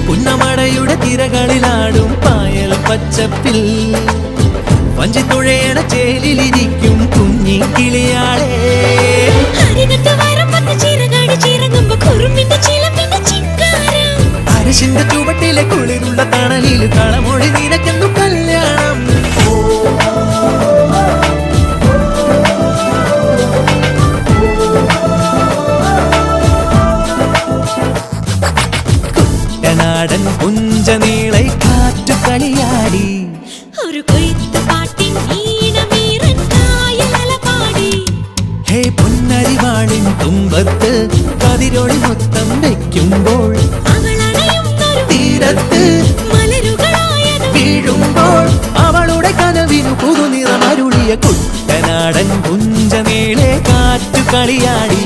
പുന്നമടയുടെ തിരകളിലാടും പായൽ പച്ചപ്പിൽ വഞ്ചിത്തുഴയണ ചേലിലിരിക്കും കുഞ്ഞി കിളിയാളെ. അരശിന്റെ ചുവട്ടിലെ കുളിരുള്ള തണലിൽ കളമൊഴി നിനക്കെന്നു കല്യാണം. കുട്ടനാടൻ പുഞ്ചനീളെ കാറ്റു കളിയാടി ഒരു കൊയ്ത്ത് പാട്ടിൻ ഈണമീറൻ കായലല പാടി. ഹേ പൊന്നരിവാളിൻ തുമ്പത്ത് കതിരൊളി മൊത്തം വയ്ക്കുമ്പോൾ തീരത്ത് വീഴുമ്പോൾ അവളുടെ കനവിനു പുതുനിറമരുളിയ കുട്ടനാടൻ പുഞ്ചനീളെ കാറ്റു കളിയാടി.